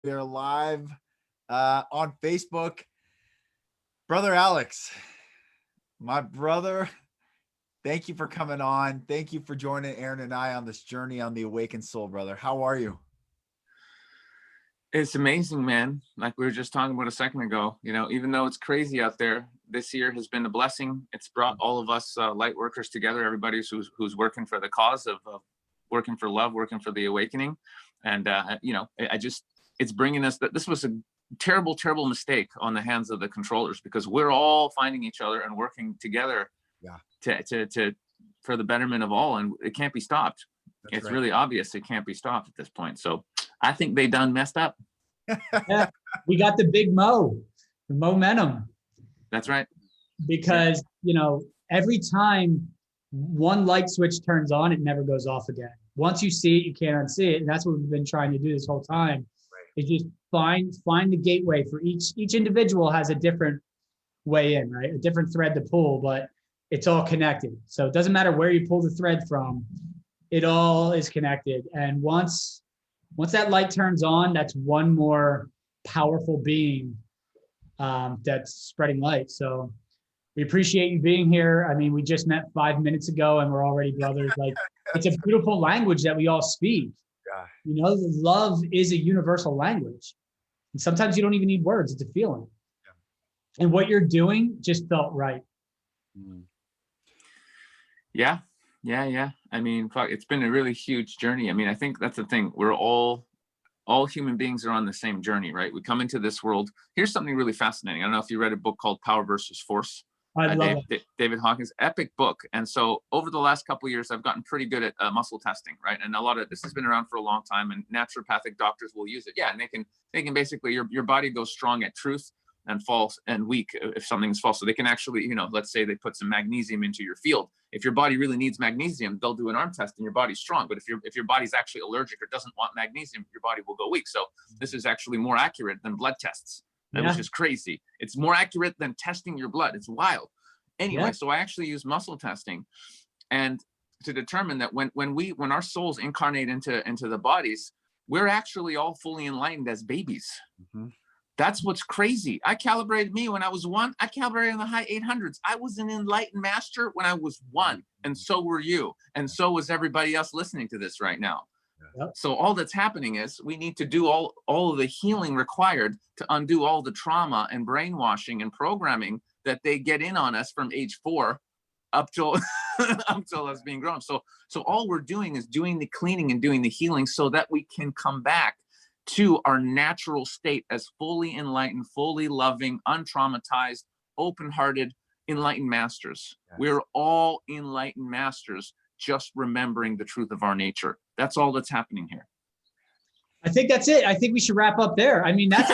They're live on Facebook. Brother Alex, my brother, thank you for coming on. Thank you for joining Aaron and I on this journey on the Awakened Soul, brother. How are you? It's amazing, man. Like we were just talking about a second ago, even though it's crazy out there, this year has been a blessing. It's brought all of us light workers together, everybody who's working for the cause of working for love, working for the awakening. And, it's bringing us that this was a terrible, terrible mistake on the hands of the controllers, because we're all finding each other and working together to for the betterment of all. And it can't be stopped. It's right. Really obvious. It can't be stopped at this point. So I think they done messed up. Yeah, we got the big the momentum. That's right. Because, every time one light switch turns on, it never goes off again. Once you see it, you can't unsee it. And that's what we've been trying to do this whole time. Right. Is just find the gateway for each individual has a different way in, right? A different thread to pull, but it's all connected. So it doesn't matter where you pull the thread from, it all is connected. And once that light turns on, that's one more powerful being that's spreading light. So we appreciate you being here. I mean, we just met 5 minutes ago and we're already brothers. Like, it's a beautiful language that we all speak. Yeah. Love is a universal language. And sometimes you don't even need words, it's a feeling. Yeah. And what you're doing just felt right. Yeah. I mean, it's been a really huge journey. I mean, I think that's the thing. We're all human beings are on the same journey, right? We come into this world. Here's something really fascinating. I don't know if you read a book called Power versus Force. I love David Hawkins, epic book. And so over the last couple of years, I've gotten pretty good at muscle testing, right? And a lot of this has been around for a long time, and naturopathic doctors will use it. Yeah, and they can basically, your body goes strong at truth and false and weak if something is false. So they can actually, let's say they put some magnesium into your field. If your body really needs magnesium, they'll do an arm test and your body's strong. But if your body's actually allergic or doesn't want magnesium, your body will go weak. So this is actually more accurate than blood tests, which is crazy. It's more accurate than testing your blood. It's wild. Anyway, So I actually use muscle testing and to determine that when our souls incarnate into the bodies, we're actually all fully enlightened as babies. Mm-hmm. That's what's crazy. I calibrated me when I was 1. I calibrated in the high 800s. I was an enlightened master when I was 1. And so were you. And so was everybody else listening to this right now. Yep. So all that's happening is we need to do all of the healing required to undo all the trauma and brainwashing and programming that they get in on us from age 4 up till us being grown. So all we're doing is doing the cleaning and doing the healing so that we can come back to our natural state as fully enlightened, fully loving, untraumatized, open-hearted, enlightened masters. Yes. We're all enlightened masters, just remembering the truth of our nature. That's all that's happening here. I think that's it. I think we should wrap up there. I mean, that's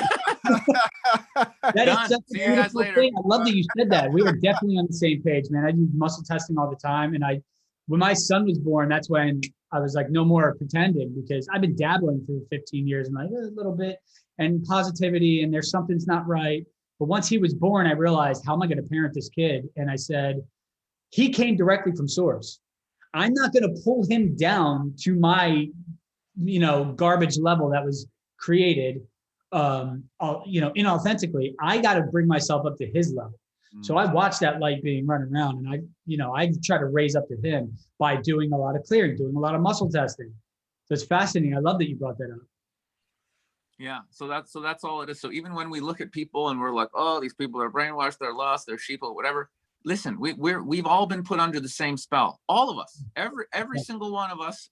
that is such a beautiful thing. I love that you said that. We are definitely on the same page, man. I do muscle testing all the time, and when my son was born, that's when I was like, no more pretending, because I've been dabbling for 15 years and like a little bit and positivity, and there's something's not right. But once he was born, I realized, how am I going to parent this kid? And I said, he came directly from source. I'm not going to pull him down to my, garbage level that was created, inauthentically. I got to bring myself up to his level. So I watched that light being run around, and I try to raise up to him by doing a lot of clearing, doing a lot of muscle testing. So it's fascinating. I love that you brought that up. Yeah. So that's all it is. So even when we look at people and we're like, oh, these people are brainwashed, they're lost, they're sheeple, whatever. Listen, we've all been put under the same spell. All of us, every single one of us,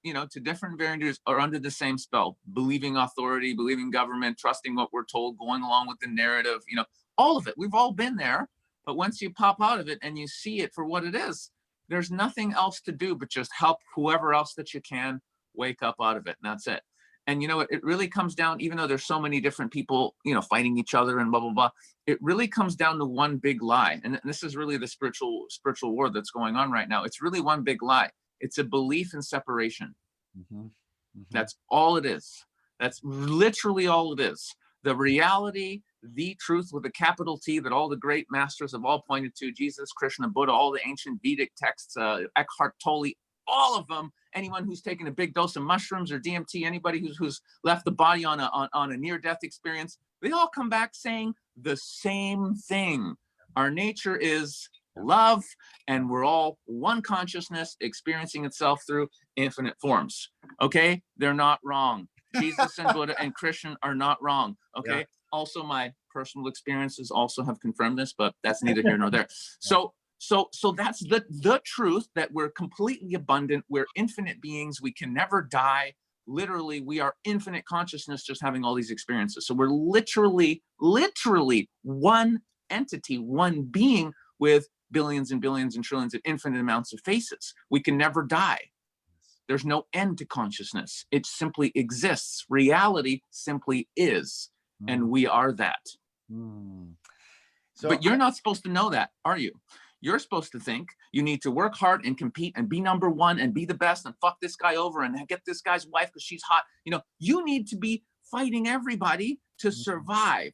to different variants are under the same spell, believing authority, believing government, trusting what we're told, going along with the narrative, all of it. We've all been there. But once you pop out of it and you see it for what it is, there's nothing else to do but just help whoever else that you can wake up out of it. And that's it. And it really comes down, even though there's so many different people, fighting each other and blah, blah, blah, it really comes down to one big lie. And this is really the spiritual war that's going on right now. It's really one big lie. It's a belief in separation. Mm-hmm. Mm-hmm. That's all it is. That's literally all it is. The reality, the truth with a capital T that all the great masters have all pointed to, Jesus, Krishna, Buddha, all the ancient Vedic texts, Eckhart Tolle, all of them, anyone who's taken a big dose of mushrooms or DMT, anybody who's left the body on a near-death experience, they all come back saying the same thing. Our nature is love, and we're all one consciousness experiencing itself through infinite forms. Okay, they're not wrong. Jesus and Buddha and Christian are not wrong. Okay. Yeah. Also, my personal experiences also have confirmed this, but that's neither here nor there. So that's the truth, that we're completely abundant. We're infinite beings. We can never die. Literally, we are infinite consciousness just having all these experiences. So we're literally one entity, one being with billions and billions and trillions of infinite amounts of faces. We can never die. There's no end to consciousness. It simply exists. Reality simply is. And we are that. So, but you're not supposed to know that, are you? You're supposed to think you need to work hard and compete and be number one and be the best and fuck this guy over and get this guy's wife because she's hot. You know, you need to be fighting everybody to survive.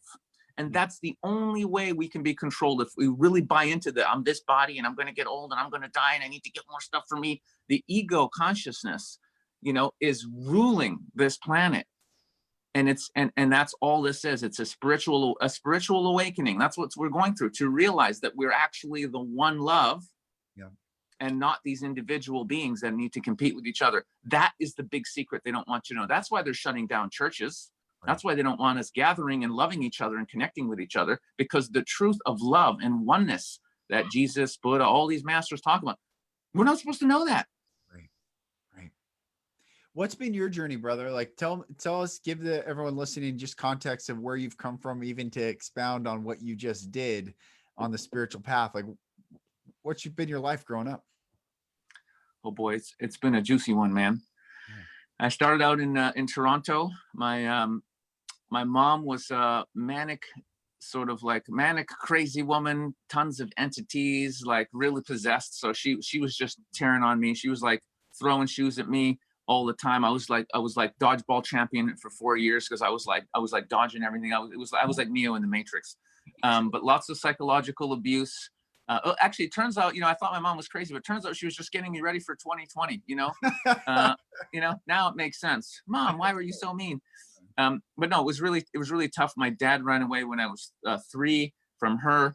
And that's the only way we can be controlled. If we really buy into the, I'm this body and I'm going to get old and I'm going to die and I need to get more stuff for me. The ego consciousness, you know, is ruling this planet. And it's, and that's all this is. It's a spiritual awakening. That's what we're going through, to realize that we're actually the one love. Yeah. And not these individual beings that need to compete with each other. That is the big secret they don't want you to know. That's why they're shutting down churches. That's why they don't want us gathering and loving each other and connecting with each other, because the truth of love and oneness that Jesus, Buddha, all these masters talk about, we're not supposed to know that. Right. What's been your journey, brother? Like, tell us, give everyone listening just context of where you've come from, even to expound on what you just did on the spiritual path. Like, what's been your life growing up? Oh boy, it's been a juicy one, man. Yeah. I started out in Toronto. My mom was a manic, crazy woman, tons of entities, like really possessed. So she was just tearing on me. She was like throwing shoes at me all the time. I was like dodgeball champion for 4 years because I was like dodging everything. I was like Neo in the Matrix. But lots of psychological abuse. Actually, it turns out, I thought my mom was crazy, but it turns out she was just getting me ready for 2020. Now it makes sense. Mom, why were you so mean? But no, it was really tough. My dad ran away when I was 3 from her.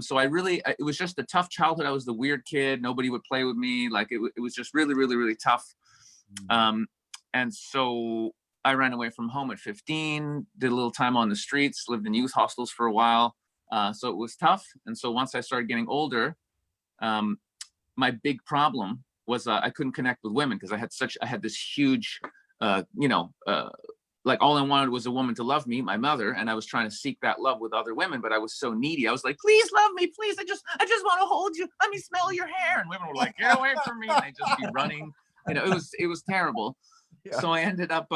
So it was just a tough childhood. I was the weird kid. Nobody would play with me. Like it was just really, really, really tough. And so I ran away from home at 15, did a little time on the streets, lived in youth hostels for a while. So it was tough. And so once I started getting older, my big problem was I couldn't connect with women because I had this huge, like all I wanted was a woman to love me, my mother, and I was trying to seek that love with other women, but I was so needy. I was like, please love me, please. I just want to hold you. Let me smell your hair. And women were like, get away from me. And they'd just be running. It was terrible. Yeah. So I ended up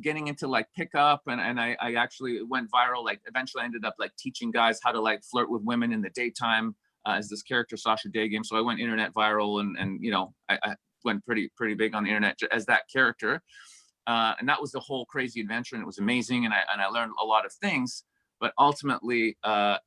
getting into like pickup, and I actually went viral. Like eventually I ended up like teaching guys how to like flirt with women in the daytime as this character Sasha Day Game. So I went internet viral, and I went pretty big on the internet as that character. And that was the whole crazy adventure, and it was amazing. And I learned a lot of things, but ultimately I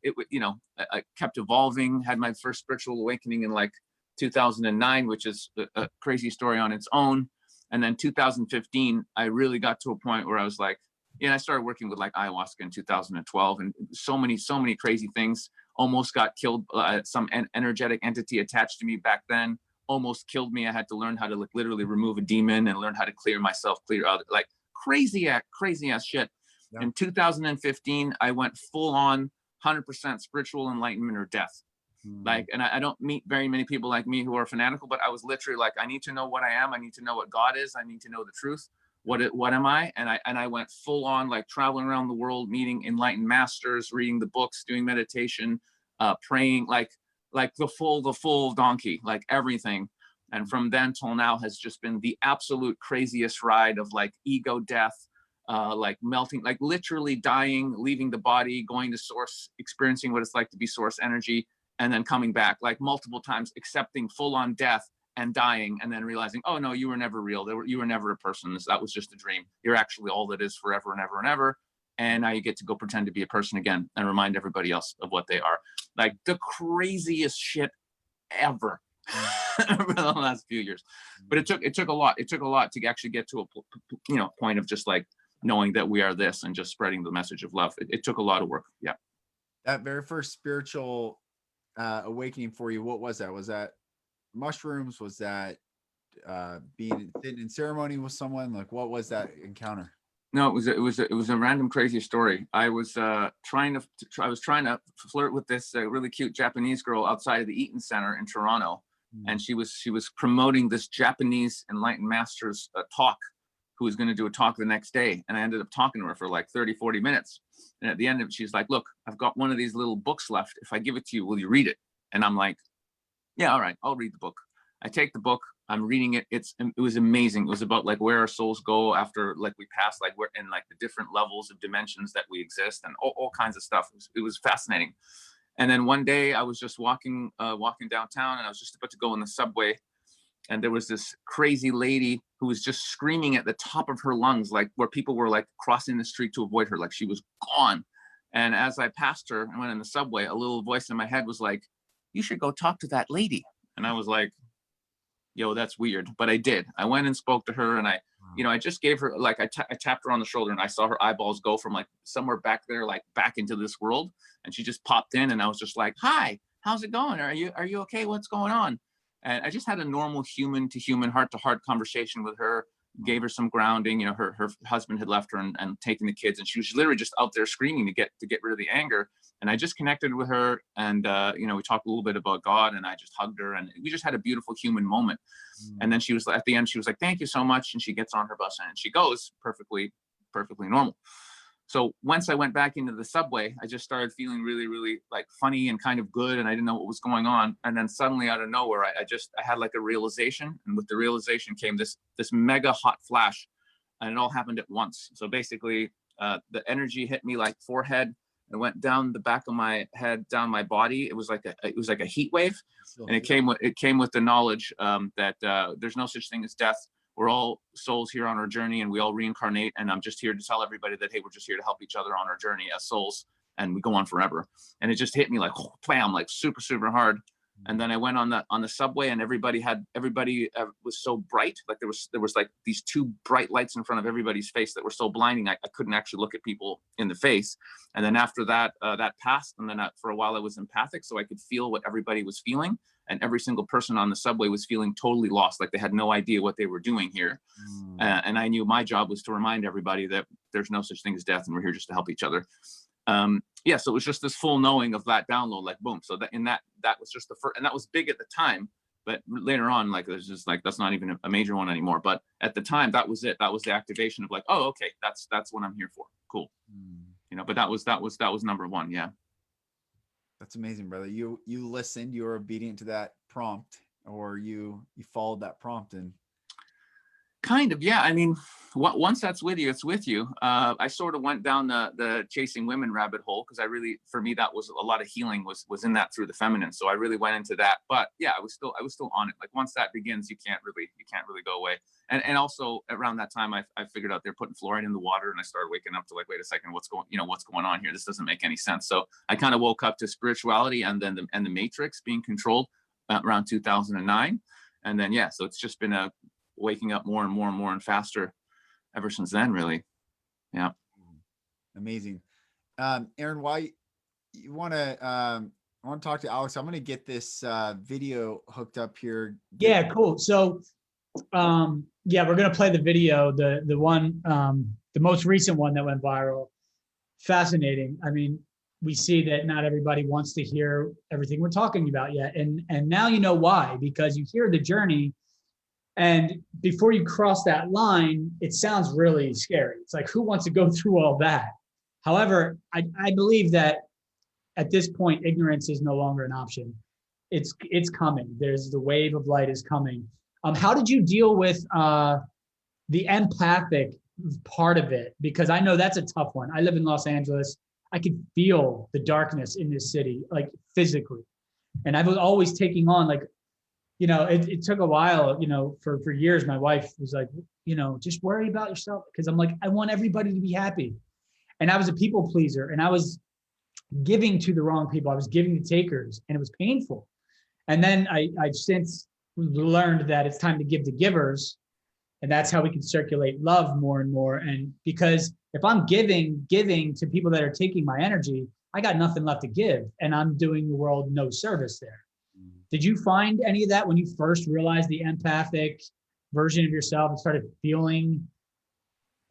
kept evolving, had my first spiritual awakening in like 2009, which is a crazy story on its own. And then 2015, I really got to a point where I was like, I started working with like ayahuasca in 2012, and so many crazy things. Almost got killed. Some energetic entity attached to me back then almost killed me. I had to learn how to like literally remove a demon and learn how to clear myself, clear out, like crazy ass shit. Yeah. In 2015, I went full on 100% spiritual enlightenment or death. Like, and I don't meet very many people like me who are fanatical, but I was literally like, I need to know what I am. I need to know what God is. I need to know the truth. What am I? And I went full on, like traveling around the world, meeting enlightened masters, reading the books, doing meditation, praying, like the full donkey, like everything. And from then till now has just been the absolute craziest ride of like ego death, like melting, like literally dying, leaving the body, going to source, experiencing what it's like to be source energy, and then coming back like multiple times, accepting full on death and dying, and then realizing, oh no, you were never real. You were never a person. That was just a dream. You're actually all that is forever and ever and ever. And now you get to go pretend to be a person again and remind everybody else of what they are. Like the craziest shit ever. for the last few years. But it took a lot. It took a lot to actually get to a point of just like knowing that we are this and just spreading the message of love. It took a lot of work. Yeah. That very first spiritual awakening for you, what was that? Was that mushrooms? Was that sitting in ceremony with someone? Like, what was that encounter? No, it was a random crazy story. I was trying to flirt with this really cute Japanese girl outside of the Eaton Center in Toronto, and she was promoting this Japanese enlightened master's talk, who was going to do a talk the next day. And I ended up talking to her for like 30, 40 minutes. And at the end of it, she's like, look, I've got one of these little books left. If I give it to you, will you read it? And I'm like, yeah, all right, I'll read the book. I take the book, I'm reading it. It was amazing. It was about like where our souls go after like we pass, like we're in like the different levels of dimensions that we exist, and all kinds of stuff. It was fascinating. And then one day I was just walking downtown, and I was just about to go in the subway, and there was this crazy lady who was just screaming at the top of her lungs, like where people were like crossing the street to avoid her, like she was gone. And as I passed her and went in the subway, a little voice in my head was like, you should go talk to that lady. And I was like, yo, that's weird. But I did. I went and spoke to her, and I just gave her, like, I tapped her on the shoulder, and I saw her eyeballs go from like somewhere back there, like back into this world. And she just popped in, and I was just like, hi, how's it going? Are you okay? What's going on? And I just had a normal human to human, heart to heart conversation with her, gave her some grounding. Her husband had left her and taken the kids, and she was literally just out there screaming to get rid of the anger. And I just connected with her, and we talked a little bit about God, and I just hugged her, and we just had a beautiful human moment. And then she was, at the end, she was like, thank you so much. And she gets on her bus and she goes perfectly normal. So once I went back into the subway, I just started feeling really, really like funny and kind of good. And I didn't know what was going on. And then suddenly out of nowhere, I had like a realization. And with the realization came this mega hot flash, and it all happened at once. So basically the energy hit me like forehead. It went down the back of my head, down my body. It was like a heat wave. And it came with the knowledge that there's no such thing as death. We're all souls here on our journey, and we all reincarnate. And I'm just here to tell everybody that, hey, we're just here to help each other on our journey as souls, and we go on forever. And it just hit me like, bam, like super, super hard. And then I went on the subway, and everybody was so bright. Like there was like these two bright lights in front of everybody's face that were so blinding. I couldn't actually look at people in the face. And then after that, that passed. And then for a while I was empathic, so I could feel what everybody was feeling. And every single person on the subway was feeling totally lost. Like they had no idea what they were doing here. And I knew my job was to remind everybody that there's no such thing as death, and we're here just to help each other. So it was just this full knowing of that download, like boom. So that was just the first, and that was big at the time, but later on, like there's just like, that's not even a major one anymore. But at the time, that was it. That was the activation of like, oh, okay, that's what I'm here for. Cool. But that was number one. Yeah. That's amazing, brother. You listened, you were obedient to that prompt, or you followed that prompt. And kind of, yeah. I mean, once that's with you, it's with you. I sort of went down the chasing women rabbit hole, because for me, that was a lot of healing was in that through the feminine. So I really went into that. But yeah, I was still on it. Like once that begins, you can't really go away. And also around that time, I figured out they're putting fluoride in the water, and I started waking up to like, wait a second, what's going on here? This doesn't make any sense. So I kind of woke up to spirituality and then the matrix being controlled around 2009. And then, yeah, so it's just been waking up more and more and more and faster ever since then, really. Yeah. Amazing. Aaron, why you want to talk to Alex? I'm going to get this video hooked up here. Yeah, cool. So we're going to play the video, the one, the most recent one that went viral. Fascinating. I mean, we see that not everybody wants to hear everything we're talking about yet. And now you know why, because you hear the journey, and before you cross that line, it sounds really scary. It's like, who wants to go through all that? However, I believe that at this point, ignorance is no longer an option. It's coming. There's the wave of light is coming. How did you deal with the empathic part of it? Because I know that's a tough one. I live in Los Angeles. I could feel the darkness in this city, like physically. And I was always taking on, like, it took a while, for years, my wife was like, just worry about yourself. Because I'm like, I want everybody to be happy. And I was a people pleaser, and I was giving to the wrong people. I was giving to takers, and it was painful. And then I've since learned that it's time to give to givers. And that's how we can circulate love more and more. And because if I'm giving to people that are taking my energy, I got nothing left to give. And I'm doing the world no service there. Did you find any of that when you first realized the empathic version of yourself and started feeling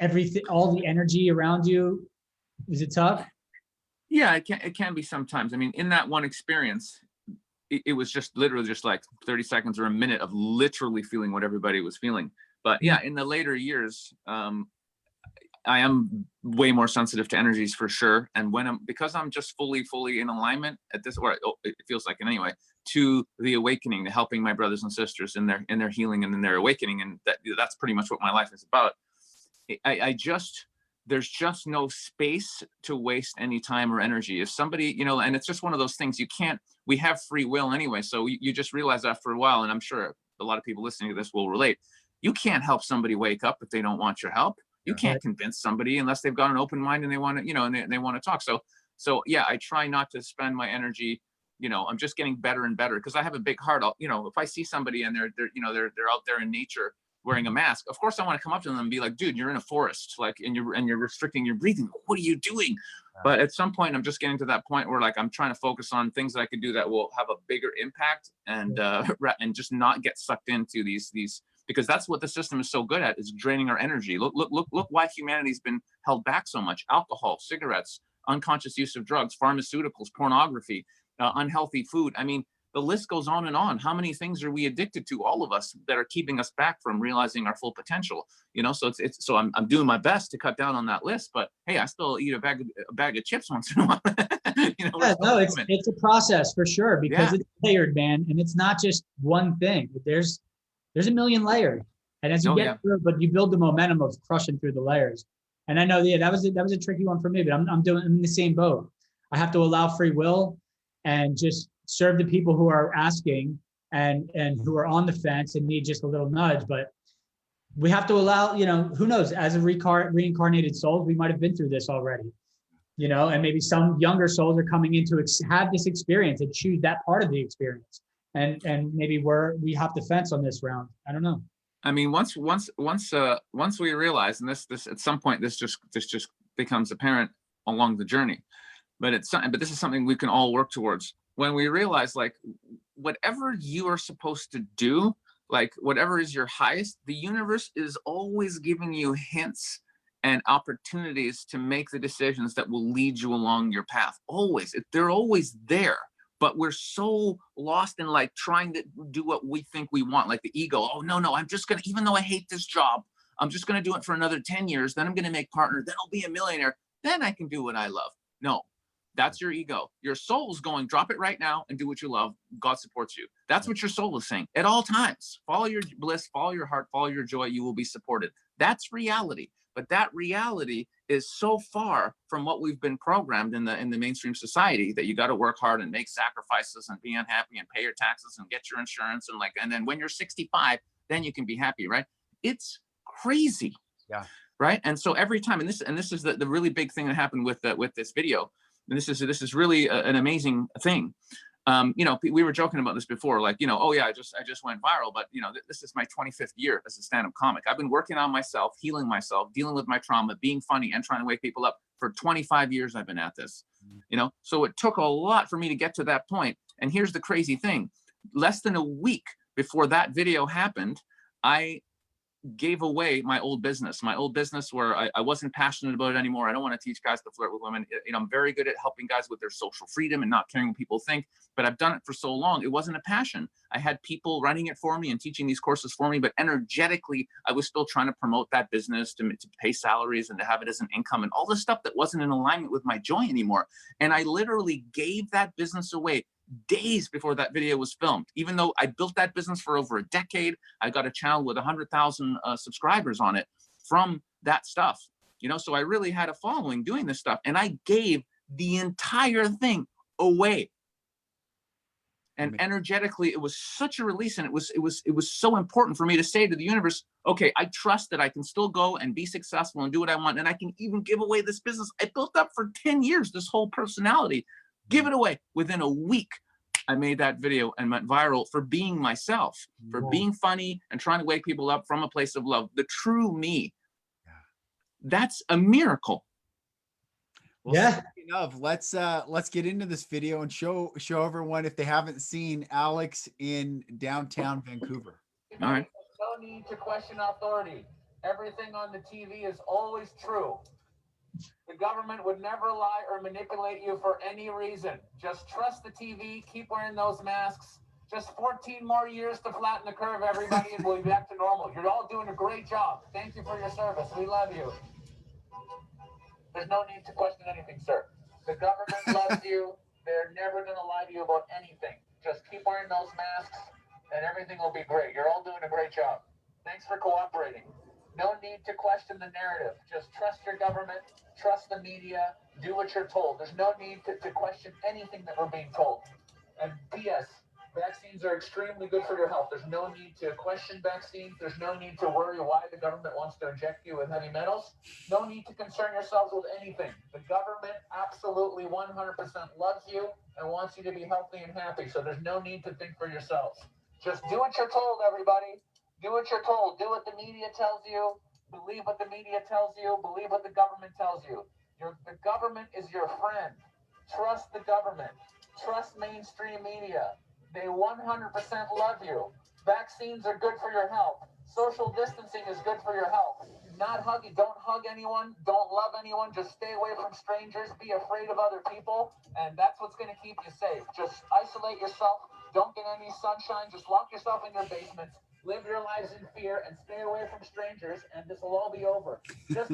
everything, all the energy around you? Was it tough? Yeah, it can be sometimes. I mean, in that one experience, it was just literally just like 30 seconds or a minute of literally feeling what everybody was feeling. But yeah, in the later years, I am way more sensitive to energies for sure. And because I'm just fully in alignment at this, or it feels like it anyway, to the awakening, to helping my brothers and sisters in their healing and in their awakening. And that's pretty much what my life is about. There's just no space to waste any time or energy. If somebody, and it's just one of those things we have free will anyway. So you just realize after a while, and I'm sure a lot of people listening to this will relate, you can't help somebody wake up if they don't want your help. You can't convince somebody unless they've got an open mind and they want to, and they want to talk. So yeah, I try not to spend my energy, I'm just getting better and better because I have a big heart. If I see somebody and they're out there in nature wearing a mask, of course I want to come up to them and be like, dude, you're in a forest, like, and you're restricting your breathing. What are you doing? But at some point, I'm just getting to that point where, like, I'm trying to focus on things that I could do that will have a bigger impact and just not get sucked into these, because that's what the system is so good at, is draining our energy. Look why humanity's been held back so much. Alcohol, cigarettes, unconscious use of drugs, pharmaceuticals, pornography, unhealthy food. I mean, the list goes on and on. How many things are we addicted to, all of us, that are keeping us back from realizing our full potential? So I'm doing my best to cut down on that list, but hey, I still eat a bag of chips once in a while. No, it's a process for sure, because it's layered, man. And it's not just one thing. There's a million layers. And as you get through, but you build the momentum of crushing through the layers. And I know, that was a tricky one for me, but I'm in the same boat. I have to allow free will and just serve the people who are asking and who are on the fence and need just a little nudge. But we have to allow, who knows, as a reincarnated souls, we might have been through this already, and maybe some younger souls are coming in to have this experience and choose that part of the experience. And maybe we hop the fence on this round. I don't know. I mean, once we realize, and this at some point, this just becomes apparent along the journey, but this is something we can all work towards. When we realize, like, whatever you are supposed to do, like whatever is your highest, the universe is always giving you hints and opportunities to make the decisions that will lead you along your path. Always, they're always there. But we're so lost in, like, trying to do what we think we want, like the ego. Oh, no, I'm just going to, even though I hate this job, I'm just going to do it for another 10 years. Then I'm going to make partner. Then I'll be a millionaire. Then I can do what I love. No, that's your ego. Your soul's going, drop it right now and do what you love. God supports you. That's what your soul is saying at all times. Follow your bliss, follow your heart, follow your joy. You will be supported. That's reality. But that reality is so far from what we've been programmed in the mainstream society, that you got to work hard and make sacrifices and be unhappy and pay your taxes and get your insurance and then when you're 65, then you can be happy, right? It's crazy. Yeah. Right. And so every time, and this is the really big thing that happened with this video, and this is really an amazing thing. We were joking about this before, like, oh yeah, I just went viral, but this is my 25th year as a stand-up comic. I've been working on myself, healing myself, dealing with my trauma, being funny, and trying to wake people up for 25 years. I've been at this, so it took a lot for me to get to that point. And here's the crazy thing: less than a week before that video happened, I gave away my old business where I wasn't passionate about it anymore. I don't want to teach guys to flirt with women. I'm very good at helping guys with their social freedom and not caring what people think, but I've done it for so long. It wasn't a passion. I had people running it for me and teaching these courses for me, but energetically, I was still trying to promote that business, to pay salaries and to have it as an income and all this stuff that wasn't in alignment with my joy anymore. And I literally gave that business away days before that video was filmed. Even though I built that business for over a decade, I got a channel with 100,000 subscribers on it from that stuff. So I really had a following doing this stuff, and I gave the entire thing away. And energetically, it was such a release, and it was so important for me to say to the universe, okay, I trust that I can still go and be successful and do what I want, and I can even give away this business I built up for 10 years, this whole personality. Give it away within a week. I made that video and went viral for being myself, for being funny and trying to wake people up from a place of love. The true me. That's a miracle. Well, Yeah. speaking of, let's get into this video and show everyone, if they haven't seen Alex in downtown Vancouver. All right. No need to question authority. Everything on the TV is always true. The government would never lie or manipulate you for any reason. Just trust the TV, keep wearing those masks. Just 14 more years to flatten the curve, everybody, and we'll be back to normal. You're all doing a great job. Thank you for your service. We love you. There's no need to question anything, sir. The government loves you. They're never going to lie to you about anything. Just keep wearing those masks, and everything will be great. You're all doing a great job. Thanks for cooperating. No need to question the narrative. Just trust your government, trust the media, do what you're told. There's no need to question anything that we're being told. And P.S., vaccines are extremely good for your health. There's no need to question vaccines. There's no need to worry why the government wants to inject you with heavy metals. No need to concern yourselves with anything. The government absolutely 100% loves you and wants you to be healthy and happy. So there's no need to think for yourselves. Just do what you're told, everybody. Do what you're told. Do what the media tells you. Believe what the media tells you. Believe what the government tells you. The government is your friend. Trust the government. Trust mainstream media. They 100% love you. Vaccines are good for your health. Social distancing is good for your health. Not hugging. Don't hug anyone. Don't love anyone. Just stay away from strangers. Be afraid of other people. And that's what's going to keep you safe. Just isolate yourself. Don't get any sunshine. Just lock yourself in your basements. Live your lives in fear and stay away from strangers, and this will all be over. Just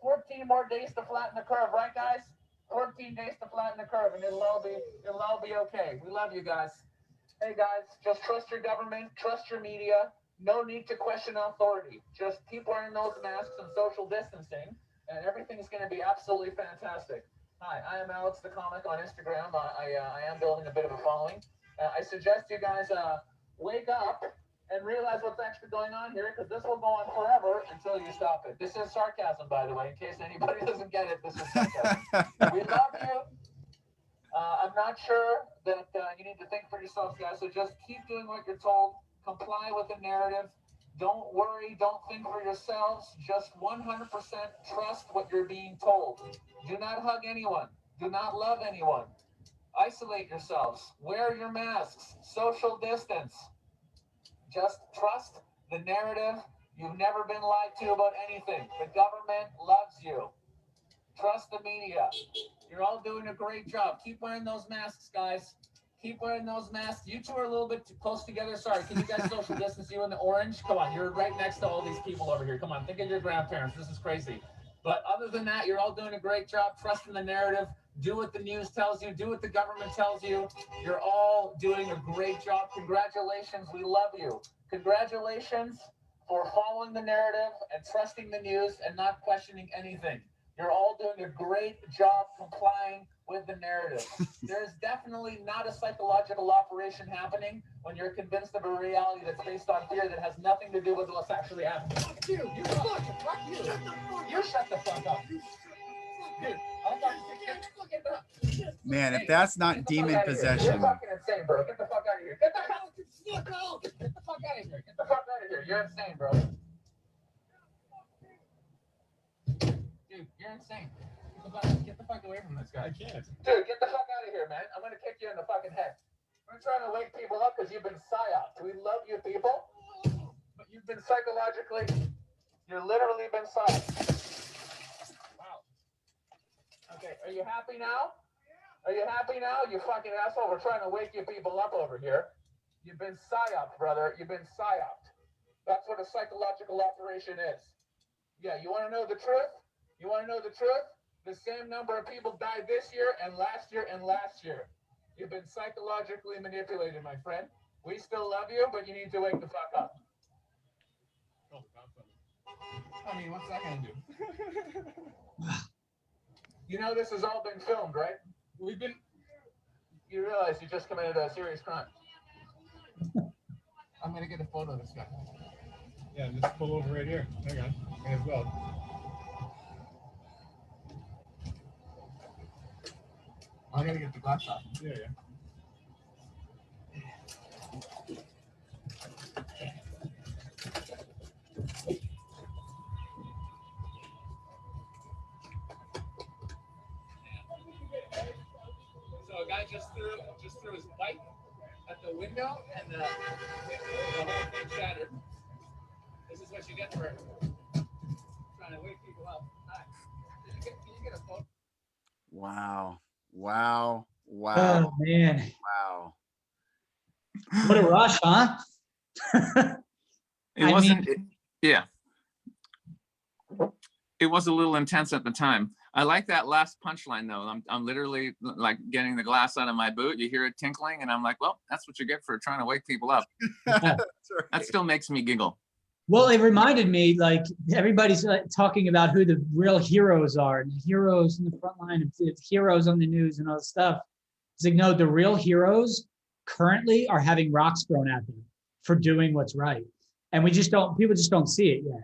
14 more days to flatten the curve, right, guys? 14 days to flatten the curve, and it'll all be okay. We love you guys. Hey, guys, just trust your government, trust your media. No need to question authority. Just keep wearing those masks and social distancing, and everything's going to be absolutely fantastic. Hi, I am Alex the Comic on Instagram. I am building a bit of a following. I suggest you guys wake up and realize what's actually going on here, because this will go on forever until you stop it. This is sarcasm, by the way, in case anybody doesn't get it. This is sarcasm. We love you. I'm not sure that you need to think for yourselves, guys, so just keep doing what you're told. Comply with the narrative. Don't worry. Don't think for yourselves. Just 100% trust what you're being told. Do not hug anyone. Do not love anyone. Isolate yourselves. Wear your masks. Social distance. Just trust the narrative. You've never been lied to about anything. The government loves you. Trust the media. You're all doing a great job. Keep wearing those masks, guys. Keep wearing those masks. You two are a little bit too close together. Sorry, can you guys social distance, you in the orange? Come on, you're right next to all these people over here. Come on, think of your grandparents. This is crazy. But other than that, you're all doing a great job. Trust in the narrative. Do what the news tells you. Do what the government tells you. You're all doing a great job. Congratulations. We love you. Congratulations for following the narrative and trusting the news and not questioning anything. You're all doing a great job complying with the narrative. There's definitely not a psychological operation happening when you're convinced of a reality that's based on fear that has nothing to do with what's actually happening. Fuck you. You fuck you. You shut the fuck up. Dude, Man, if that's not demon possession. You're fucking insane, bro. Get the fuck out of here. Get the hell out. Get the fuck out of here. Get the fuck out of here. You're insane, bro. Dude, you're insane. Get the fuck away from this guy. I can't. Dude, get the fuck out of here, man. I'm gonna kick you in the fucking head. We're trying to wake people up because you've been psyoped. We love you people, but you've been psychologically, you're literally been psyoped. Wow. Okay, are you happy now? Are you happy now, you fucking asshole? We're trying to wake you people up over here. You've been psyoped, brother. You've been psyoped. That's what a psychological operation is. Yeah, you want to know the truth? You want to know the truth? The same number of people died this year and last year and last year. You've been psychologically manipulated, my friend. We still love you, but you need to wake the fuck up. Oh, I mean, what's that going to do? You know this has all been filmed, right? You realize you just committed a serious crime. I'm going to get a photo of this guy. Yeah, just pull over right here. Hang on. May as well. I'm going to get the glass off. Yeah. just threw his bike at the window, and the whole thing shattered. This is what you get for trying to wake people up. Hi. Can you get a photo? Wow. Wow. Wow. Oh man, Wow. what a rush, huh? It wasn't, yeah. It was a little intense at the time. I like that last punchline though. I'm literally like getting the glass out of my boot. You hear it tinkling, and I'm like, well, that's what you get for trying to wake people up. That's right. That still makes me giggle. Well, it reminded me, like, everybody's talking about who the real heroes are, and the heroes in the front line, and the heroes on the news and all this stuff. It's like, no, the real heroes currently are having rocks thrown at them for doing what's right. And people just don't see it yet.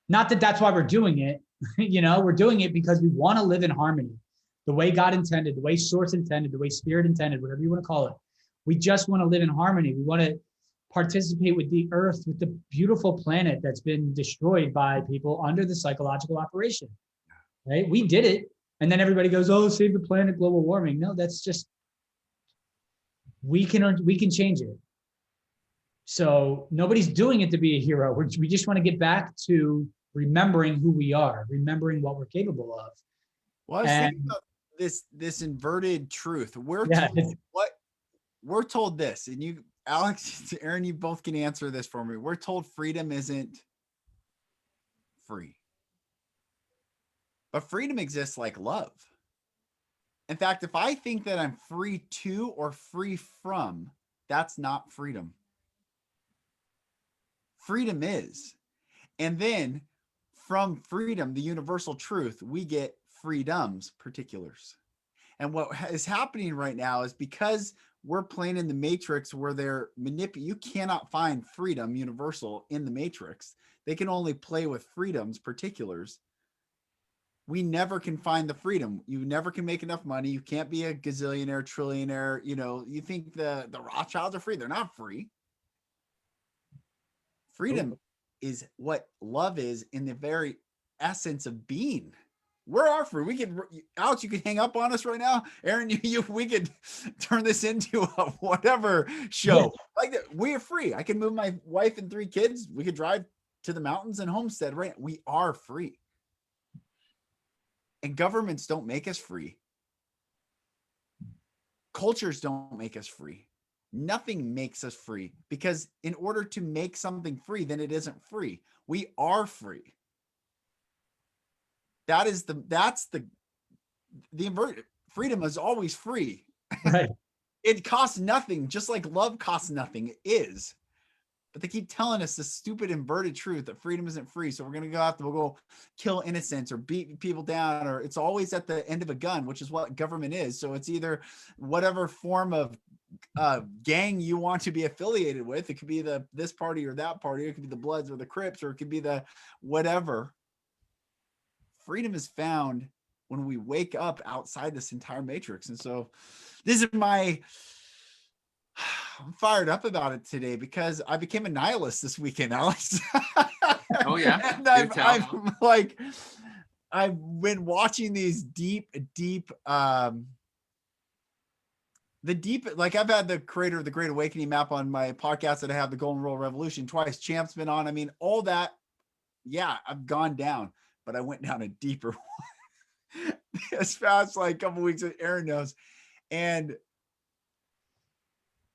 Not that that's why we're doing it. We're doing it because we want to live in harmony, the way God intended, the way Source intended, the way Spirit intended, whatever you want to call it. We just want to live in harmony. We want to participate with the earth, with the beautiful planet that's been destroyed by people under the psychological operation, right? We did it. And then everybody goes, oh, save the planet, global warming. No, that's just, we can change it. So nobody's doing it to be a hero. We just want to get back to remembering who we are, remembering what we're capable of. Well, I was thinking about this inverted truth. We're told this, and you, Alex, Aaron, you both can answer this for me. We're told freedom isn't free, but freedom exists like love. In fact, if I think that I'm free to or free from, that's not freedom. Freedom is. And then from freedom, the universal truth, we get freedoms, particulars. And what is happening right now is because we're playing in the matrix where they're you cannot find freedom universal in the matrix. They can only play with freedoms, particulars. We never can find the freedom. You never can make enough money. You can't be a gazillionaire, trillionaire. You think the Rothschilds are free. They're not free. Freedom is what love is in the very essence of being. We are free. We can, Alex, you can hang up on us right now. Aaron, we could turn this into a whatever show. Like that. We are free. I can move my wife and 3 kids. We could drive to the mountains and homestead, right? We are free. And governments don't make us free. Cultures don't make us free. Nothing makes us free, because in order to make something free, then it isn't free. We are free. That's the inverted freedom is always free. Right. It costs nothing, just like love costs nothing. It is. But they keep telling us this stupid inverted truth that freedom isn't free. So we're going to go out there, we'll go kill innocents or beat people down, or it's always at the end of a gun, which is what government is. So it's either whatever form of gang you want to be affiliated with. It could be this party or that party. It could be the Bloods or the Crips, or it could be the whatever. Freedom is found when we wake up outside this entire matrix. And so this is I'm fired up about it today because I became a nihilist this weekend, Alex. Oh yeah. And I've been watching these deep, like I've had the creator of the Great Awakening map on my podcast that I have, the Golden Rule Revolution, twice. Champ's been on. I mean, all that. Yeah, I've gone down, but I went down a deeper one as fast, like a couple weeks, Aaron knows. And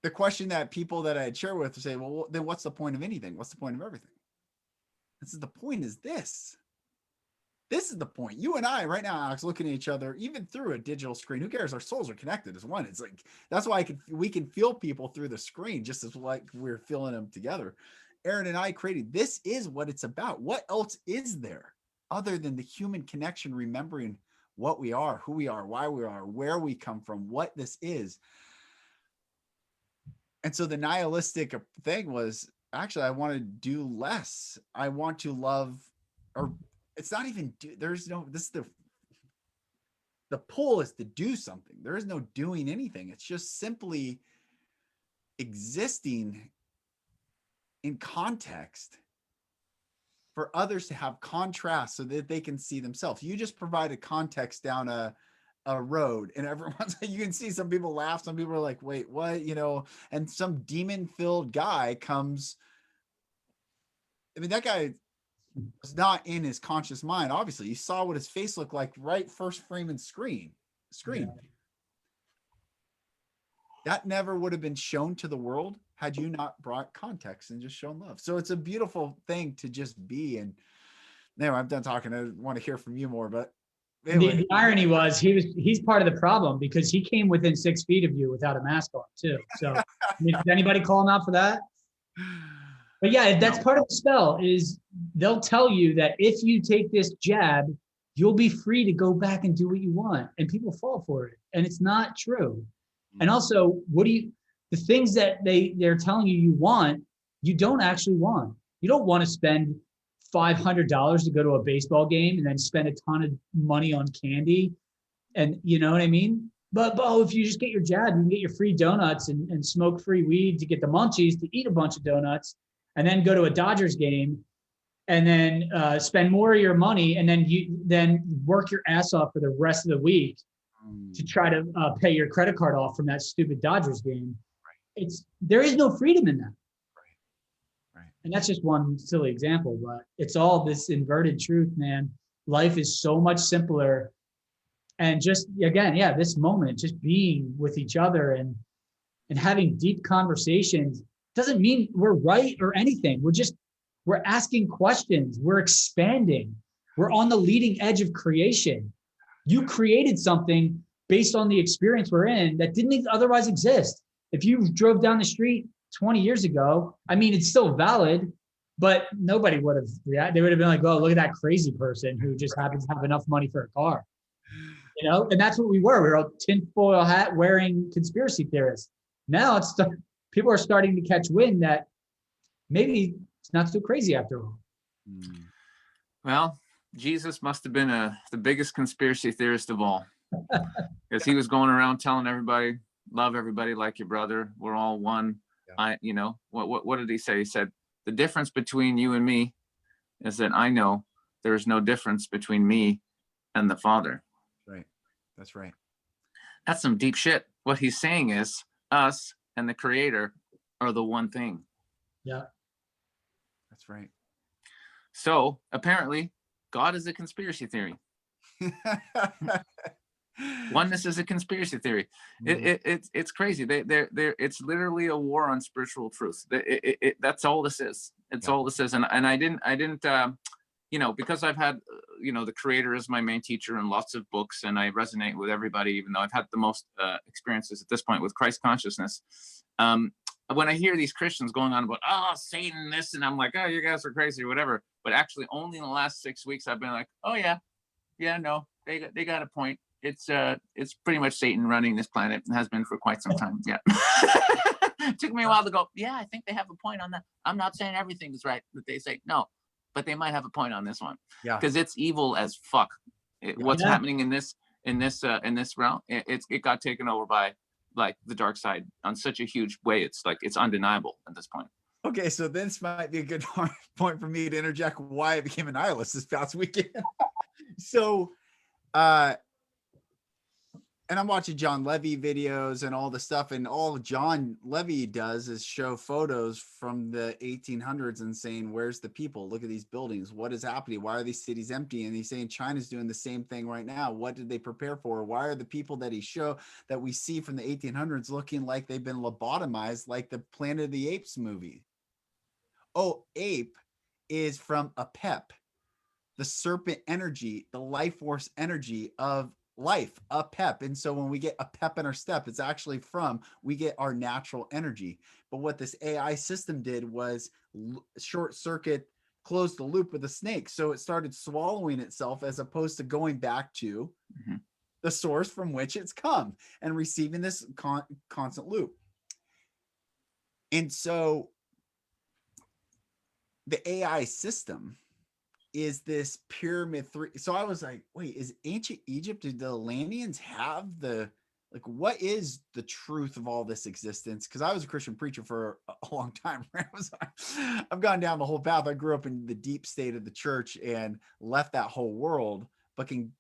the question that people that I had shared with say, well, then what's the point of anything? What's the point of everything? This is the point is this. This is the point. You and I right now, Alex, looking at each other, even through a digital screen, who cares? Our souls are connected as one. It's like, that's why we can feel people through the screen, just as like we're feeling them together. Aaron and I created, this is what it's about. What else is there other than the human connection, remembering what we are, who we are, why we are, where we come from, what this is. And so the nihilistic thing was, actually, I want to do less. I want to love, or it's not even the pull is to do something. There is no doing anything. It's just simply existing in context for others to have contrast so that they can see themselves. You just provide a context down a a road, and everyone's you can see some people laugh, some people are like, wait, what? And some demon filled guy comes. I mean, that guy was not in his conscious mind. Obviously, you saw what his face looked like right first frame and screen. Yeah. That never would have been shown to the world had you not brought context and just shown love. So it's a beautiful thing to just be. And anyway, I'm done talking. I want to hear from you more, but anyway. The irony was he's part of the problem because he came within 6 feet of you without a mask on too. So I mean, did anybody call him out for that? But yeah, that's part of the spell is they'll tell you that if you take this jab, you'll be free to go back and do what you want. And people fall for it. And it's not true. And also, the things that they're telling you want, you don't actually want. You don't want to spend $500 to go to a baseball game and then spend a ton of money on candy. And you know what I mean? But if you just get your jab, you can get your free donuts and smoke free weed to get the munchies, to eat a bunch of donuts, and then go to a Dodgers game and then spend more of your money and then work your ass off for the rest of the week to try to pay your credit card off from that stupid Dodgers game. There is no freedom in that. Right. And that's just one silly example, but it's all this inverted truth, man. Life is so much simpler. And just, again, this moment, just being with each other and having deep conversations doesn't mean we're right or anything. We're asking questions. We're expanding. We're on the leading edge of creation. You created something based on the experience we're in that didn't otherwise exist. If you drove down the street 20 years ago, I mean, it's still valid, but nobody would have reacted. They would have been like, oh, look at that crazy person who just happens to have enough money for a car. And that's what we were. We were a tinfoil hat wearing conspiracy theorists. Now people are starting to catch wind that maybe it's not so crazy after all. Well, Jesus must have been the biggest conspiracy theorist of all, because he was going around telling everybody, love everybody like your brother. We're all one. Yeah. What did he say? He said, the difference between you and me is that I know there is no difference between me and the Father. Right. That's right. That's some deep shit. What he's saying is us and the Creator are the one thing. Yeah. That's right. So apparently God is a conspiracy theory. Oneness is a conspiracy theory. It's crazy. It's literally a war on spiritual truth. That's all this is. It's all this is. And I didn't because I've had the Creator as my main teacher and lots of books, and I resonate with everybody, even though I've had the most experiences at this point with Christ consciousness. When I hear these Christians going on about Satan this, and I'm like, oh, you guys are crazy or whatever, but actually only in the last 6 weeks I've been like, oh yeah, no, they got a point. It's pretty much Satan running this planet and has been for quite some time. Yeah. It took me a while to go, yeah, I think they have a point on that. I'm not saying everything is right that they say, no, but they might have a point on this one. Yeah. Because it's evil as fuck. What's happening in this realm, it got taken over by like the dark side on such a huge way. It's like, it's undeniable at this point. Okay, so this might be a good point for me to interject why I became a nihilist this past weekend. So, and I'm watching John Levy videos and all the stuff, and all John Levy does is show photos from the 1800s and saying, where's the people? Look at these buildings. What is happening? Why are these cities empty? And he's saying China's doing the same thing right now. What did they prepare for? Why are the people that we see from the 1800s looking like they've been lobotomized, like the Planet of the Apes movie? Oh, ape is from a pep, the serpent energy, the life force energy of life, a pep. And so when we get a pep in our step, it's actually we get our natural energy. But what this AI system did was short circuit, close the loop with a snake. So it started swallowing itself as opposed to going back to the source from which it's come and receiving this constant loop. And so the AI system is this pyramid 3. So I was like, wait, is ancient Egypt, did the Atlanteans have what is the truth of all this existence? Because I was a Christian preacher for a long time. Right? I've gone down the whole path. I grew up in the deep state of the church and left that whole world, but can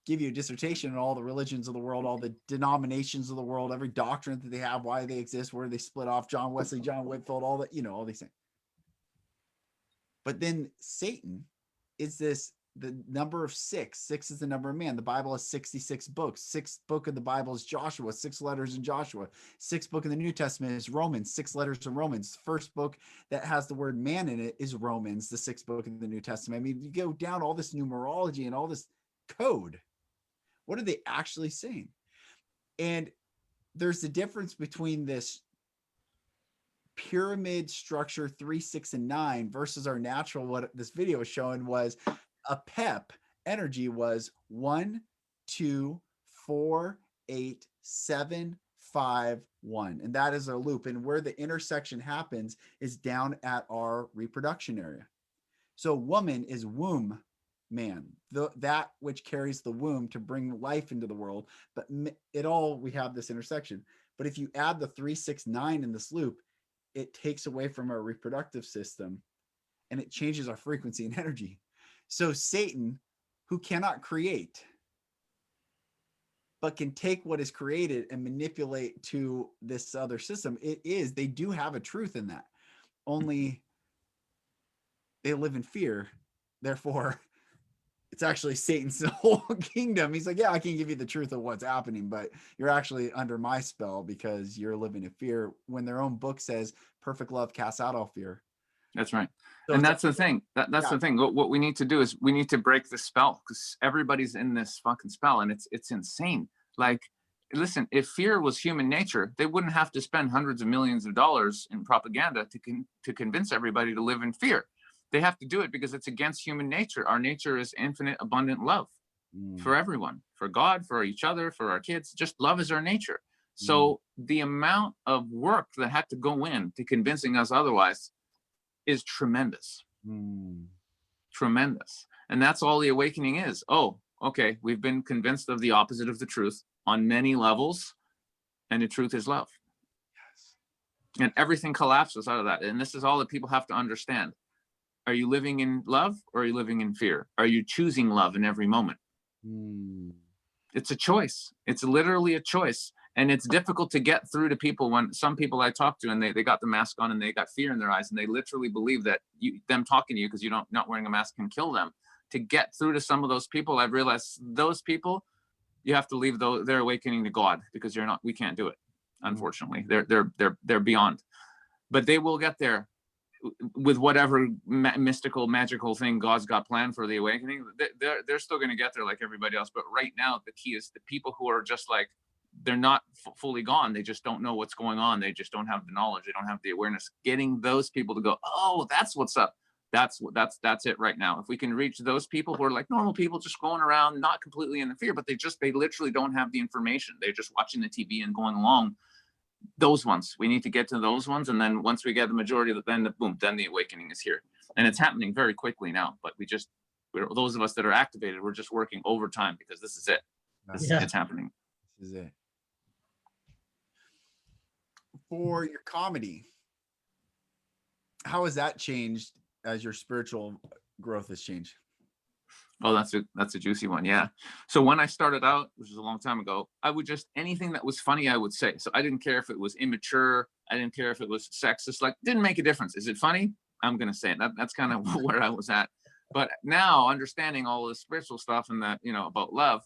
give you a dissertation on all the religions of the world, all the denominations of the world, every doctrine that they have, why they exist, where they split off, John Wesley, John Whitfield, all that, all these things. But then Satan is the number of six. Six is the number of man. The Bible has 66 books. Sixth book of the Bible is Joshua, 6 letters in Joshua. Sixth book in the New Testament is Romans, 6 letters in Romans. First book that has the word man in it is Romans, the 6th book in the New Testament. I mean, you go down all this numerology and all this code. What are they actually saying? And there's the difference between this pyramid structure 3, 6, and 9 versus our natural. What this video is showing was a PEP energy was 1, 2, 4, 8, 7, 5, 1. And that is our loop. And where the intersection happens is down at our reproduction area. So woman is womb man, that which carries the womb to bring life into the world. But we have this intersection. But if you add the 3, 6, 9 in this loop, it takes away from our reproductive system and it changes our frequency and energy. So Satan, who cannot create, but can take what is created and manipulate to this other system, they do have a truth in that. Only they live in fear. Therefore, it's actually Satan's whole kingdom. He's like, yeah, I can give you the truth of what's happening, but you're actually under my spell because you're living in fear, when their own book says perfect love casts out all fear. That's right. So And that's the thing. That's the thing. What we need to do is we need to break the spell, because everybody's in this fucking spell, and it's insane. Like, listen, if fear was human nature, they wouldn't have to spend hundreds of millions of dollars in propaganda to convince everybody to live in fear. They have to do it because it's against human nature. Our nature is infinite, abundant love for everyone, for God, for each other, for our kids. Just love is our nature. So the amount of work that had to go in to convincing us otherwise is tremendous. Tremendous. And that's all the awakening is. Oh, okay, we've been convinced of the opposite of the truth on many levels, and the truth is love. Yes. And everything collapses out of that. And this is all that people have to understand. Are you living in love, or are you living in fear? Are you choosing love in every moment? It's a choice. It's literally a choice. And it's difficult to get through to people. When some people I talk to, and they got the mask on and they got fear in their eyes, and they literally believe that them talking to you because you not wearing a mask can kill them. To get through to some of those people, I've realized those people, you have to leave their awakening to God, because we can't do it. Unfortunately, they're beyond, but they will get there with whatever mystical, magical thing God's got planned for the awakening. They're still going to get there like everybody else. But right now, the key is the people who are just like, they're not fully gone. They just don't know what's going on. They just don't have the knowledge. They don't have the awareness. Getting those people to go, oh, that's what's up. That's it right now. If we can reach those people who are like normal people, just going around, not completely in the fear, but they literally don't have the information. They're just watching the TV and going along. Those ones, we need to get to those ones. And then once we get the majority of it, then the awakening is here. And it's happening very quickly now, but those of us that are activated, we're just working overtime, because this is it. It's happening. This is it. For your comedy, how has that changed as your spiritual growth has changed? Oh, that's a juicy one. Yeah. So when I started out, which was a long time ago, I would just, anything that was funny, I would say. So I didn't care if it was immature. I didn't care if it was sexist. Like, didn't make a difference. Is it funny? I'm going to say it. That's kind of where I was at. But now, understanding all the spiritual stuff and that, about love,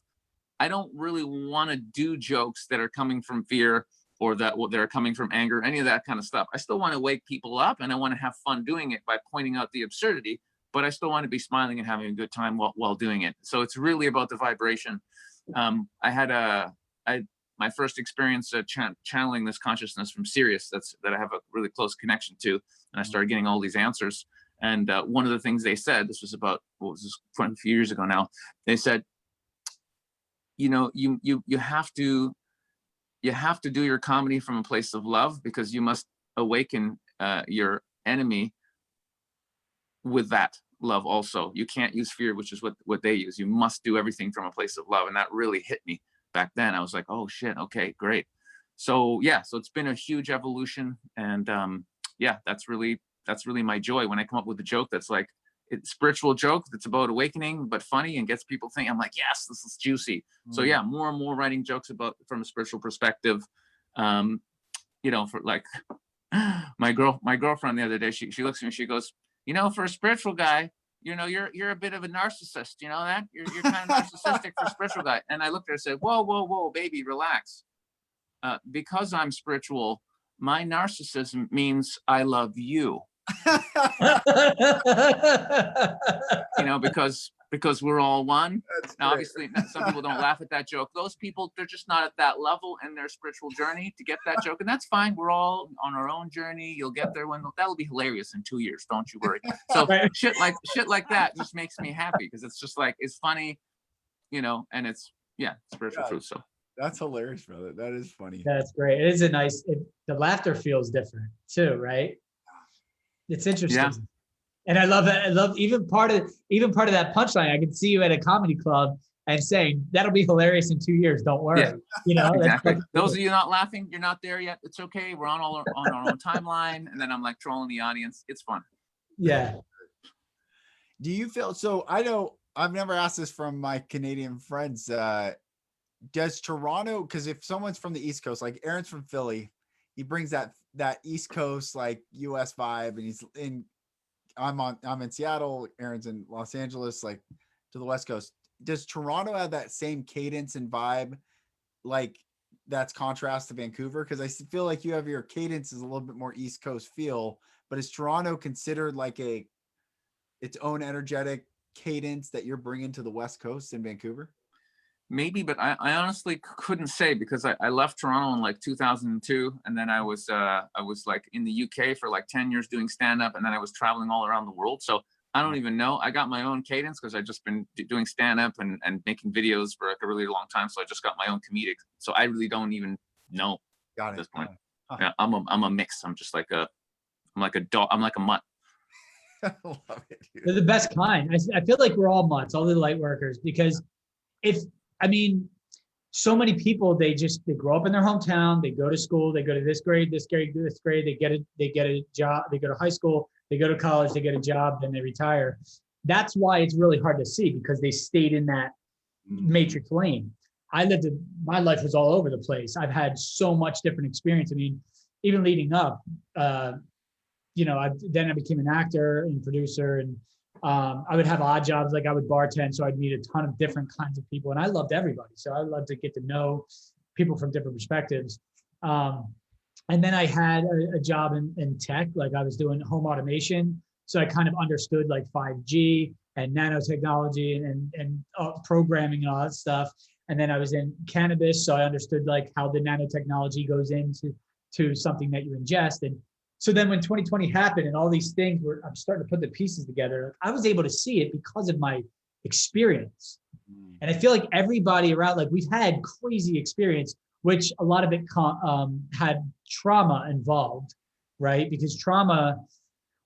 I don't really want to do jokes that are coming from fear, or that are coming from anger, any of that kind of stuff. I still want to wake people up, and I want to have fun doing it by pointing out the absurdity, but I still want to be smiling and having a good time while doing it. So it's really about the vibration. I had my first experience channeling this consciousness from Sirius that I have a really close connection to, and I started getting all these answers. And one of the things they said, this was about, quite a few years ago now, they said, you have to do your comedy from a place of love, because you must awaken your enemy with that love also. You can't use fear, which is what they use. You must do everything from a place of love. And that really hit me back then. I was like, oh shit, okay, great. So yeah, so it's been a huge evolution. And yeah, that's really my joy when I come up with a joke that's like, it's spiritual joke that's about awakening, but funny and gets people thinking. I'm like, yes, this is juicy. So yeah, more and more writing jokes about from a spiritual perspective. You know, for like my girlfriend the other day, she looks at me, she goes, you know, for a spiritual guy, you know, you're a bit of a narcissist, you know that? You're kind of narcissistic for a spiritual guy. And I looked at her and said, whoa, baby, relax. Because I'm spiritual, my narcissism means I love you. You know, because we're all one. Now, obviously, some people don't laugh at that joke. Those people, they're just not at that level in their spiritual journey to get that joke, and that's fine. We're all on our own journey. You'll get there when that'll be hilarious in 2 years. Don't you worry. So shit like that just makes me happy because it's just like it's funny, you know, and it's spiritual truth. So that's hilarious, brother. That is funny. That's great. It is a nice. The laughter feels different too, right? It's interesting. Yeah. And I love it. I love even part of that punchline. I can see you at a comedy club and saying that'll be hilarious in 2 years. Don't worry. Yeah. You know, exactly. Those of you not laughing, you're not there yet. It's okay. We're on our own timeline. And then I'm like trolling the audience. It's fun. Yeah. Do you feel so? I know I've never asked this from my Canadian friends. Does Toronto, because if someone's from the East Coast, like Aaron's from Philly, he brings that East Coast like US vibe, and I'm in Seattle, Aaron's in Los Angeles, like to the West Coast. Does Toronto have that same cadence and vibe, like that's contrast to Vancouver? Because I feel like you have your cadence is a little bit more East Coast feel, but is Toronto considered like its own energetic cadence that you're bringing to the West Coast in Vancouver? Maybe, but I honestly couldn't say because I left Toronto in like 2002, and then I was like in the UK for like 10 years doing stand-up, and then I was traveling all around the world. So I don't even know. I got my own cadence because I've just been doing stand-up and making videos for like a really long time. So I just got my own comedic. So I really don't even know at this point. Huh. Yeah, I'm a mix. I'm just like I'm like a dog. I'm like a mutt. I love it, dude. They're the best kind. I feel like we're all mutts, all the light workers, because so many people, they grow up in their hometown, they go to school, they go to this grade, they get a job, they go to high school, they go to college, they get a job, then they retire. That's why it's really hard to see, because they stayed in that matrix lane. My life was all over the place. I've had so much different experience. I mean, even leading up, then I became an actor and producer, and I would have odd jobs, like I would bartend, so I'd meet a ton of different kinds of people, and I loved everybody. So I loved to get to know people from different perspectives. And then I had a job in tech, like I was doing home automation. So I kind of understood like 5G and nanotechnology and programming and all that stuff. And then I was in cannabis, so I understood like how the nanotechnology goes into something that you ingest. And so then when 2020 happened and all these things I'm starting to put the pieces together, I was able to see it because of my experience. And I feel like everybody around, like we've had crazy experience, which a lot of it had trauma involved, right? Because trauma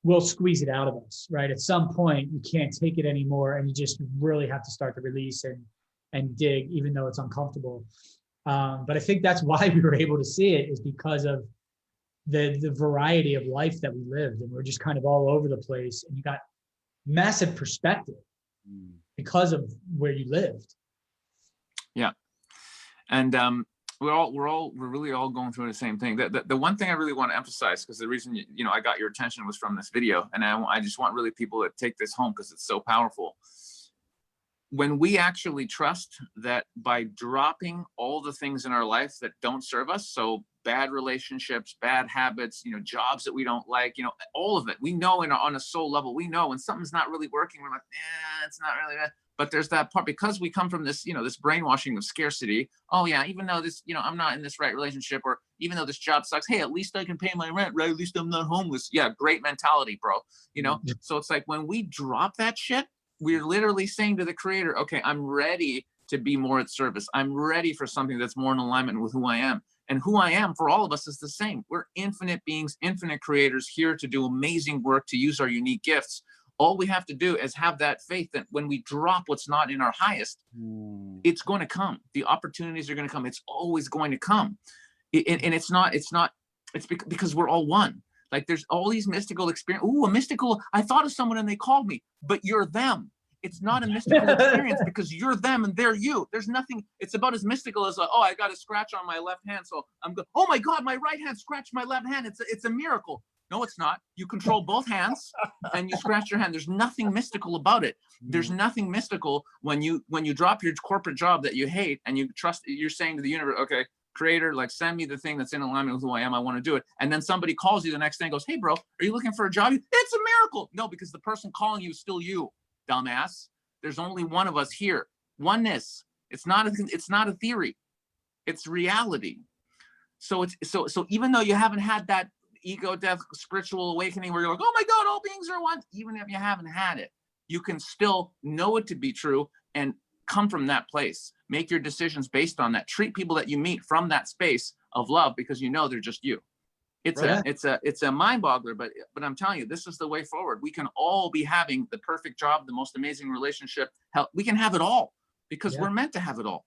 will squeeze it out of us, right? At some point, you can't take it anymore, and you just really have to start to release and dig, even though it's uncomfortable. But I think that's why we were able to see it, is because of the variety of life that we lived, and we're just kind of all over the place, and you got massive perspective because of where you lived. Yeah. And we're really all going through the same thing. The one thing I really want to emphasize, because the reason I got your attention was from this video, and I just want really people to take this home because it's so powerful. When we actually trust that by dropping all the things in our life that don't serve us, so bad relationships, bad habits, jobs that we don't like, all of it, we know on a soul level, we know when something's not really working, we're like, it's not really bad. But there's that part, because we come from this, this brainwashing of scarcity. Oh yeah, even though this, I'm not in this right relationship, or even though this job sucks, hey, at least I can pay my rent, right? At least I'm not homeless. Yeah, great mentality, bro. So it's like when we drop that shit, we're literally saying to the creator, okay, I'm ready to be more at service. I'm ready for something that's more in alignment with who I am. And who I am for all of us is the same. We're infinite beings, infinite creators, here to do amazing work, to use our unique gifts. All we have to do is have that faith that when we drop what's not in our highest, it's going to come. The opportunities are going to come. It's always going to come. And it's because we're all one. Like there's all these mystical experience. Ooh, a mystical, I thought of someone and they called me, but you're them. It's not a mystical experience because you're them and they're you. There's nothing, it's about as mystical as, oh, I got a scratch on my left hand. So I'm good. Oh my God, my right hand scratched my left hand. It's a miracle. No, it's not. You control both hands and you scratch your hand. There's nothing mystical about it. There's nothing mystical when you drop your corporate job that you hate and you trust, you're saying to the universe, okay, creator, like send me the thing that's in alignment with who I am. I want to do it. And then somebody calls you the next day and goes, hey bro, are you looking for a job? It's a miracle. No, because the person calling you is still you, dumbass. There's only one of us here. Oneness. It's not a theory. It's reality. So so even though you haven't had that ego death spiritual awakening where you're like, oh my God, all beings are one, even if you haven't had it, you can still know it to be true and come from that place. Make your decisions based on that. Treat people that you meet from that space of love because you know they're just you. It's a mind boggler, but I'm telling you, this is the way forward. We can all be having the perfect job, the most amazing relationship. We can have it all because we're meant to have it all.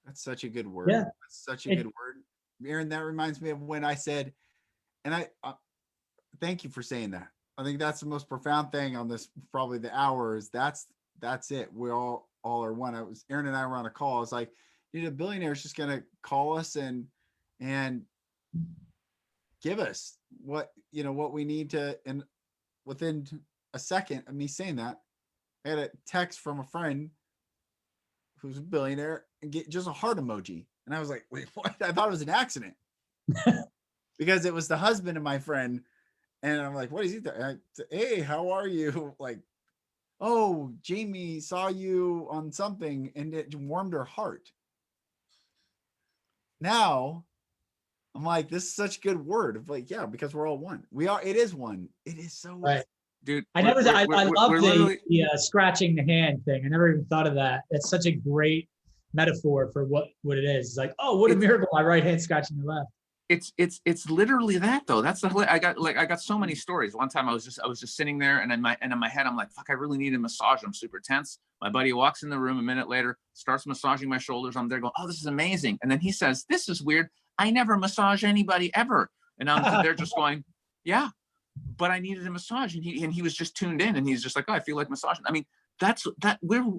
That's such a good word. Yeah. That's such a good word. Aaron, that reminds me of when I said, and I thank you for saying that. I think that's the most profound thing on this, probably the hour, is that's it. We all are one. Aaron and I were on a call. It's like, dude, a billionaire is just going to call us and give us what we need to, and within a second of me saying that, I had a text from a friend who's a billionaire and get just a heart emoji. And I was like, wait, what? I thought it was an accident because it was the husband of my friend. And I'm like, what is he? Hey, how are you? Like, oh, Jamie saw you on something and it warmed her heart. Now I'm like, this is such a good word of like, yeah, because we're all one. It is one. It is so right. Dude, I love the scratching the hand thing. I never even thought of that. It's such a great metaphor for what it is. It's like, oh, what a miracle! My right hand scratching the left. It's literally that though. That's I got so many stories. One time I was just sitting there and in my head I'm like, fuck, I really need a massage. I'm super tense. My buddy walks in the room a minute later, starts massaging my shoulders. I'm there going, oh, this is amazing. And then he says, this is weird. I never massage anybody ever. And I'm there just going, yeah, but I needed a massage. And he was just tuned in and he's just like, oh, I feel like massaging. I mean,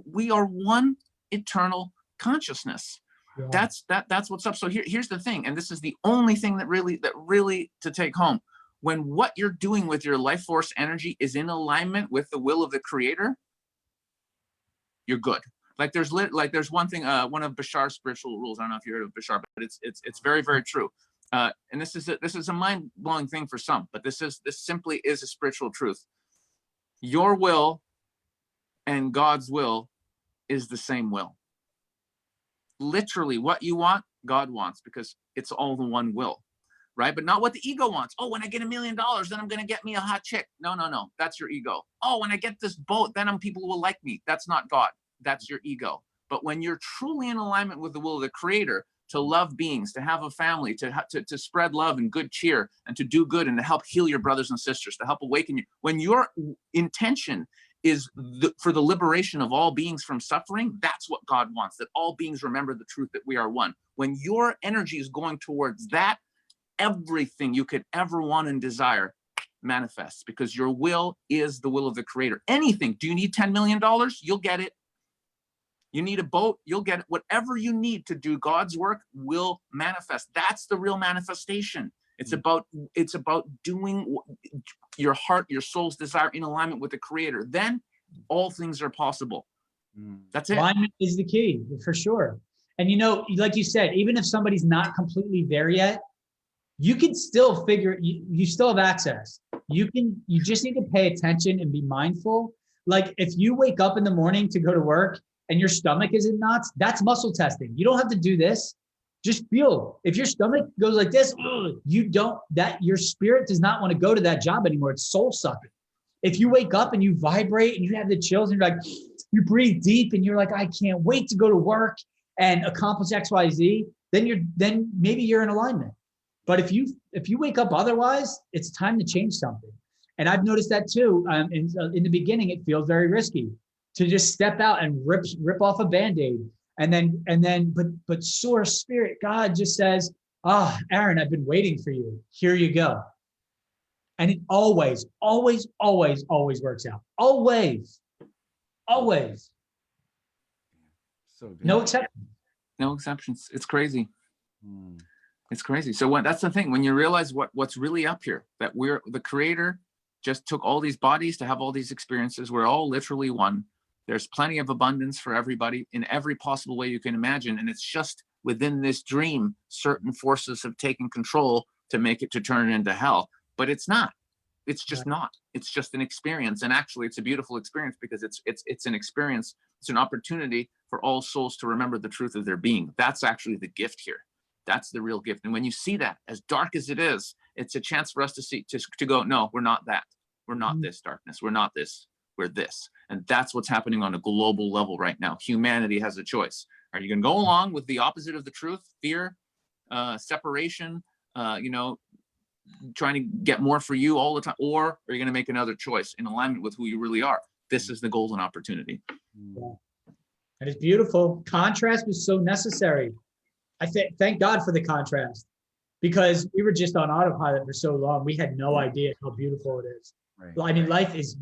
we are one eternal consciousness. Yeah. That's what's up. So here's the thing, and this is the only thing that really to take home. When what you're doing with your life force energy is in alignment with the will of the creator, you're good. Like there's one thing, one of Bashar's spiritual rules. I don't know if you heard of Bashar, but it's very, very true. And this is a mind-blowing thing for some, but this simply is a spiritual truth. Your will and God's will is the same will. Literally what you want, God wants, because it's all the one will, right? But not what the ego wants. Oh, when I get $1 million, then I'm going to get me a hot chick. No. That's your ego. Oh, when I get this boat, then people will like me. That's not God. That's your ego. But when you're truly in alignment with the will of the creator, to love beings, to have a family, to spread love and good cheer, and to do good and to help heal your brothers and sisters, to help awaken you. When your intention is for the liberation of all beings from suffering, that's what God wants, that all beings remember the truth that we are one. When your energy is going towards that, everything you could ever want and desire manifests, because your will is the will of the creator. Anything. Do you need $10 million? You'll get it. You need a boat, you'll get it. Whatever you need to do God's work will manifest. That's the real manifestation. It's about doing your heart, your soul's desire in alignment with the creator. Then all things are possible. That's it. Alignment is the key, for sure. And like you said, even if somebody's not completely there yet, you can still you still have access. You just need to pay attention and be mindful. Like if you wake up in the morning to go to work and your stomach is in knots, that's muscle testing. You don't have to do this. Just feel. If your stomach goes like this, your spirit does not want to go to that job anymore. It's soul sucking. If you wake up and you vibrate and you have the chills and you're like, you breathe deep and you're like, I can't wait to go to work and accomplish X, Y, Z, then maybe you're in alignment. But if you wake up otherwise, it's time to change something. And I've noticed that too. In the beginning, it feels very risky to just step out and rip off a Band-Aid. And then, but source spirit, God just says, Aaron, I've been waiting for you. Here you go. And it always, always, always, always works out. Always. Always. So good. No exception. No exceptions. It's crazy. Hmm. It's crazy. So that's the thing, when you realize what's really up here, that we're the creator just took all these bodies to have all these experiences. We're all literally one. There's plenty of abundance for everybody in every possible way you can imagine. And it's just within this dream, certain forces have taken control to make it, to turn it into hell. But it's not. It's just not. It's just an experience. And actually, it's a beautiful experience because it's an experience. It's an opportunity for all souls to remember the truth of their being. That's actually the gift here. That's the real gift. And when you see that, as dark as it is, it's a chance for us to see, to go, no, we're not that. We're not this darkness. We're not this. We're this. And that's what's happening on a global level right now. Humanity has a choice. Are you going to go along with the opposite of the truth, fear, separation, trying to get more for you all the time, or are you going to make another choice in alignment with who you really are? This is the golden opportunity. Yeah. And it's beautiful. Contrast is so necessary. Thank God for the contrast, because we were just on autopilot for so long. We had no idea how beautiful it is. Right. I mean, life is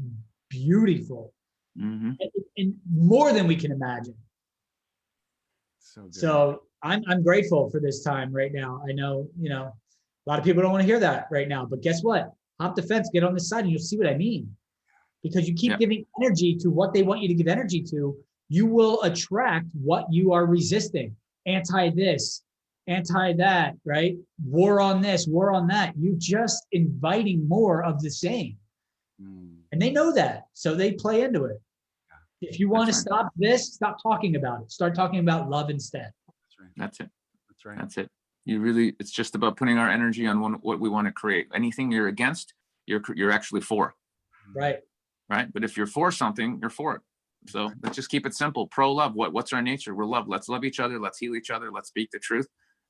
beautiful, Mm-hmm. and more than we can imagine. So good. So I'm grateful for this time right now. I know, a lot of people don't want to hear that right now, but guess what? Hop the fence, get on this side, and you'll see what I mean. Because you keep giving energy to what they want you to give energy to, you will attract what you are resisting. Anti this, anti that, right? War on this, war on that. You just inviting more of the same. And they know that, so they play into it. If you want to stop this, stop talking about it. Start talking about love instead. That's right. That's it. That's right. That's it. It's just about putting our energy on what we want to create. Anything you're against, you're actually for. Right. Right. But if you're for something, you're for it. So let's just keep it simple. Pro love. What's our nature? We're love. Let's love each other. Let's heal each other. Let's speak the truth,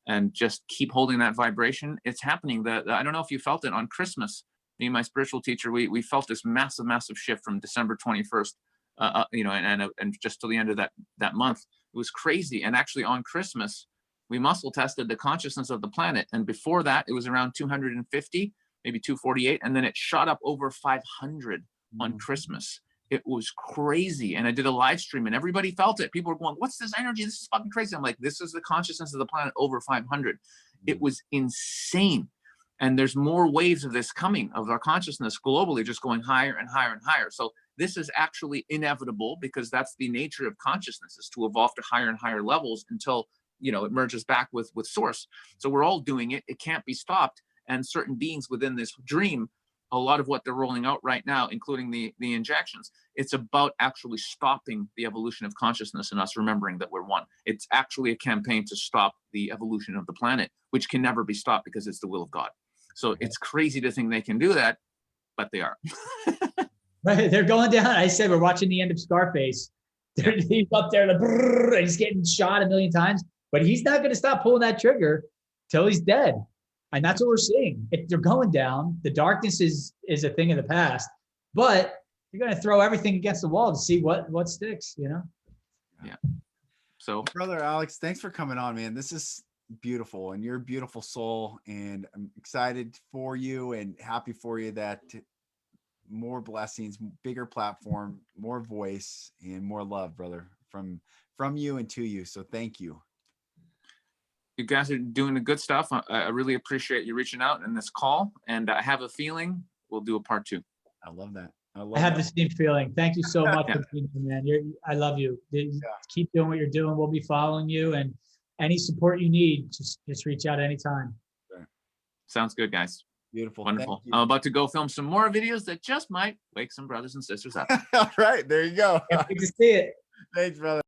and just keep holding that vibration. It's happening. I don't know if you felt it on Christmas. Me and my spiritual teacher, we felt this massive, massive shift from December 21st, and just till the end of that month. It was crazy. And actually on Christmas, we muscle tested the consciousness of the planet. And before that, it was around 250, maybe 248. And then it shot up over 500 on Christmas. It was crazy. And I did a live stream and everybody felt it. People were going, what's this energy? This is fucking crazy. I'm like, this is the consciousness of the planet over 500. It was insane. And there's more waves of this coming, of our consciousness globally, just going higher and higher and higher. So this is actually inevitable, because that's the nature of consciousness, is to evolve to higher and higher levels until, it merges back with source. So we're all doing it. It can't be stopped. And certain beings within this dream, a lot of what they're rolling out right now, including the injections, it's about actually stopping the evolution of consciousness and us remembering that we're one. It's actually a campaign to stop the evolution of the planet, which can never be stopped because it's the will of God. So it's crazy to think they can do that, but they are. Right, they're going down. I said we're watching the end of Scarface. He's up there, and he's getting shot a million times, but he's not going to stop pulling that trigger till he's dead. And that's what we're seeing. They're going down. The darkness is a thing of the past, but you're going to throw everything against the wall to see what sticks. Yeah. So, Brother Alex, thanks for coming on, man. This is beautiful, and you're a beautiful soul, and I'm excited for you and happy for you that more blessings, bigger platform, more voice, and more love, brother, from you and to you. So thank you. you guys are doing the good stuff. I really appreciate you reaching out in this call, and I have a feeling we'll do a part 2. I love that. I have the same feeling. Thank you so much for being here, man. I love you. Keep doing what you're doing. We'll be following you, and any support you need, just reach out anytime. Sounds good, guys. Beautiful. Wonderful. I'm about to go film some more videos that just might wake some brothers and sisters up. All right, there you go. Good to see it. Thanks, brother.